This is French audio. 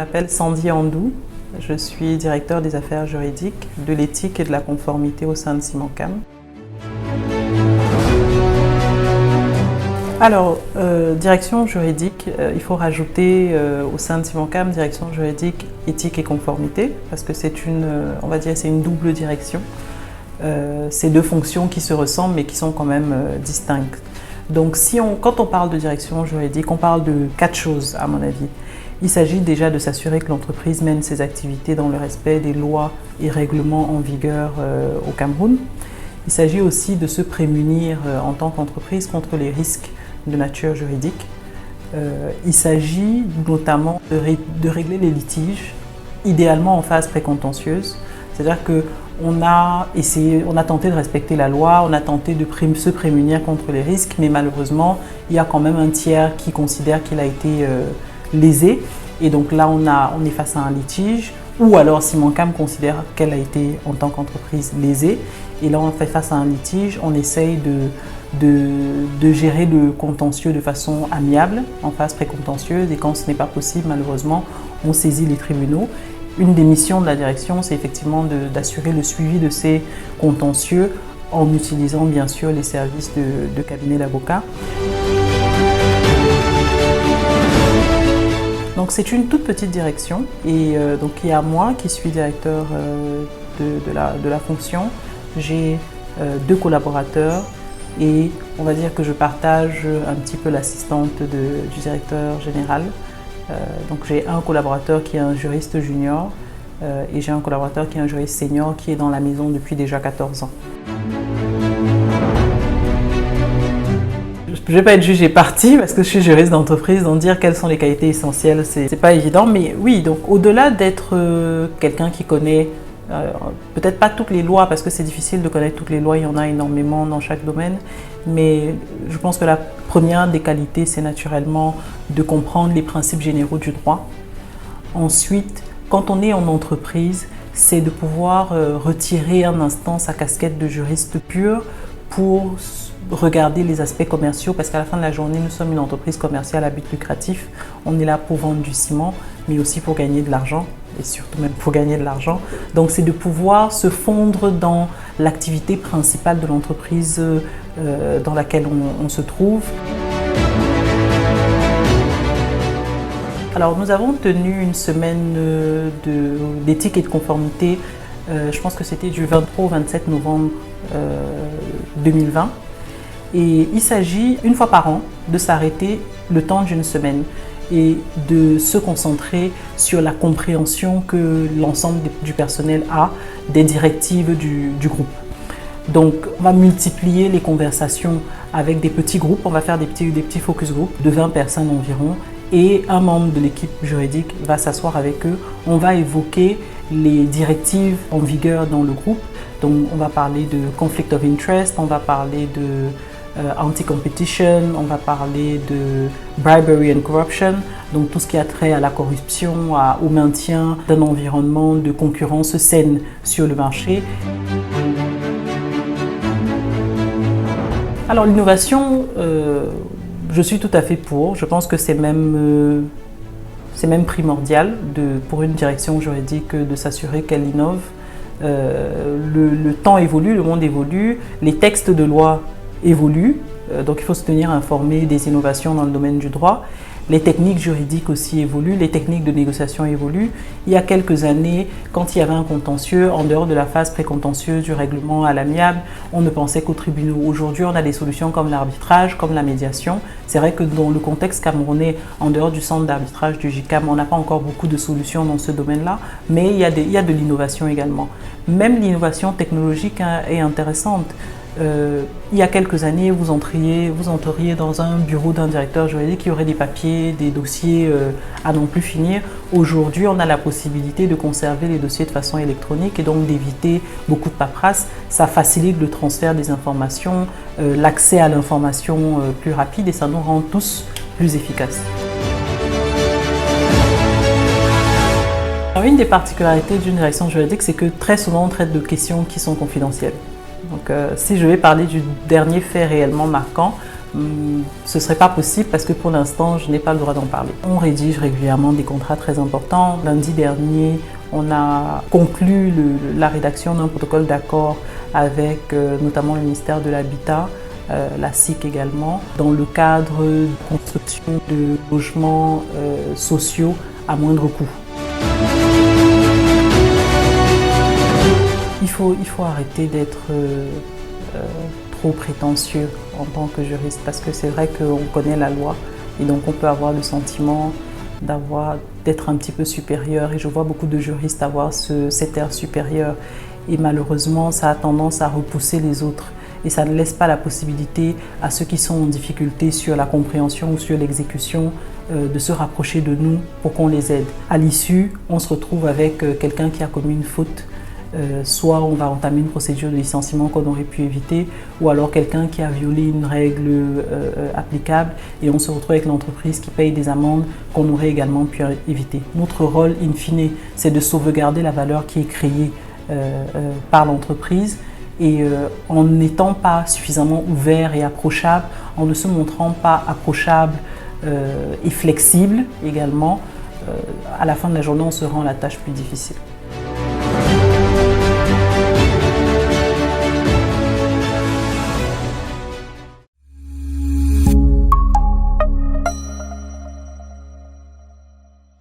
m'appelle Sandy Andou. Je suis directeur des affaires juridiques, de l'éthique et de la conformité au sein de Simancam. Alors, direction juridique, il faut rajouter au sein de Simancam, direction juridique, éthique et conformité, parce que c'est on va dire, c'est une double direction. C'est deux fonctions qui se ressemblent mais qui sont quand même distinctes. Donc quand on parle de direction juridique, on parle de 4 choses à mon avis. Il s'agit déjà de s'assurer que l'entreprise mène ses activités dans le respect des lois et règlements en vigueur au Cameroun. Il s'agit aussi de se prémunir en tant qu'entreprise contre les risques de nature juridique. Il s'agit notamment de régler les litiges, idéalement en phase précontentieuse. C'est-à-dire qu'on a tenté de respecter la loi, on a tenté de se prémunir contre les risques, mais malheureusement, il y a quand même un tiers qui considère qu'il a été lésé. Et donc là, on est face à un litige, ou alors Simancam considère qu'elle a été, en tant qu'entreprise, lésée. Et là, on fait face à un litige, on essaye de gérer le contentieux de façon amiable, en phase précontentieuse. Et quand ce n'est pas possible, malheureusement, on saisit les tribunaux. Une des missions de la direction, c'est effectivement d'assurer le suivi de ces contentieux en utilisant bien sûr les services de cabinet d'avocats. Donc c'est une toute petite direction et donc il y a moi qui suis directeur de la fonction. J'ai 2 collaborateurs et on va dire que je partage un petit peu l'assistante du directeur général. Donc j'ai un collaborateur qui est un juriste junior et j'ai un collaborateur qui est un juriste senior qui est dans la maison depuis déjà 14 ans. Je ne vais pas être jugée partie parce que je suis juriste d'entreprise, donc dire quelles sont les qualités essentielles, c'est pas évident. Mais oui, donc au-delà d'être quelqu'un qui connaît peut-être pas toutes les lois, parce que c'est difficile de connaître toutes les lois, il y en a énormément dans chaque domaine, mais je pense que la première des qualités, c'est naturellement de comprendre les principes généraux du droit. Ensuite, quand on est en entreprise, c'est de pouvoir retirer un instant sa casquette de juriste pur pour regarder les aspects commerciaux, parce qu'à la fin de la journée, nous sommes une entreprise commerciale à but lucratif. On est là pour vendre du ciment, mais aussi pour gagner de l'argent, et surtout même pour gagner de l'argent. Donc c'est de pouvoir se fondre dans l'activité principale de l'entreprise dans laquelle on se trouve. Alors nous avons tenu une semaine d'éthique et de conformité, je pense que c'était du 23 au 27 novembre 2020. Et il s'agit, une fois par an, de s'arrêter le temps d'une semaine et de se concentrer sur la compréhension que l'ensemble du personnel a des directives du groupe. Donc, on va multiplier les conversations avec des petits groupes. On va faire des petits focus group de 20 personnes environ. Et un membre de l'équipe juridique va s'asseoir avec eux. On va évoquer les directives en vigueur dans le groupe. Donc, on va parler de conflict of interest, on va parler de anti-competition, on va parler de bribery and corruption, donc tout ce qui a trait à la corruption, au maintien d'un environnement de concurrence saine sur le marché. Alors l'innovation, je suis tout à fait pour. Je pense que c'est même primordial pour une direction juridique de s'assurer qu'elle innove. Le temps évolue, le monde évolue, les textes de loi évoluent, donc il faut se tenir informé des innovations dans le domaine du droit. Les techniques juridiques aussi évoluent, les techniques de négociation évoluent. Il y a quelques années, quand il y avait un contentieux, en dehors de la phase précontentieuse du règlement à l'amiable, on ne pensait qu'aux tribunaux. Aujourd'hui, on a des solutions comme l'arbitrage, comme la médiation. C'est vrai que dans le contexte camerounais, en dehors du centre d'arbitrage du JICAM, on n'a pas encore beaucoup de solutions dans ce domaine-là, mais il y a de l'innovation également. Même l'innovation technologique est intéressante. Il y a quelques années, vous entriez dans un bureau d'un directeur juridique qui aurait des papiers, des dossiers à non plus finir. Aujourd'hui, on a la possibilité de conserver les dossiers de façon électronique et donc d'éviter beaucoup de paperasse. Ça facilite le transfert des informations, l'accès à l'information plus rapide et ça nous rend tous plus efficaces. Alors, une des particularités d'une direction juridique, c'est que très souvent on traite de questions qui sont confidentielles. Donc, si je vais parler du dernier fait réellement marquant, ce ne serait pas possible parce que pour l'instant, je n'ai pas le droit d'en parler. On rédige régulièrement des contrats très importants. Lundi dernier, on a conclu la rédaction d'un protocole d'accord avec notamment le ministère de l'Habitat, la SIC également, dans le cadre de construction de logements sociaux à moindre coût. Il faut arrêter d'être trop prétentieux en tant que juriste parce que c'est vrai qu'on connaît la loi et donc on peut avoir le sentiment d'être un petit peu supérieur et je vois beaucoup de juristes avoir cet air supérieur et malheureusement ça a tendance à repousser les autres et ça ne laisse pas la possibilité à ceux qui sont en difficulté sur la compréhension ou sur l'exécution de se rapprocher de nous pour qu'on les aide. À l'issue, on se retrouve avec quelqu'un qui a commis une faute. Soit on va entamer une procédure de licenciement qu'on aurait pu éviter, ou alors quelqu'un qui a violé une règle applicable et on se retrouve avec l'entreprise qui paye des amendes qu'on aurait également pu éviter. Notre rôle, in fine, c'est de sauvegarder la valeur qui est créée par l'entreprise et en n'étant pas suffisamment ouvert et approchable, en ne se montrant pas approchable et flexible également, à la fin de la journée, on se rend la tâche plus difficile.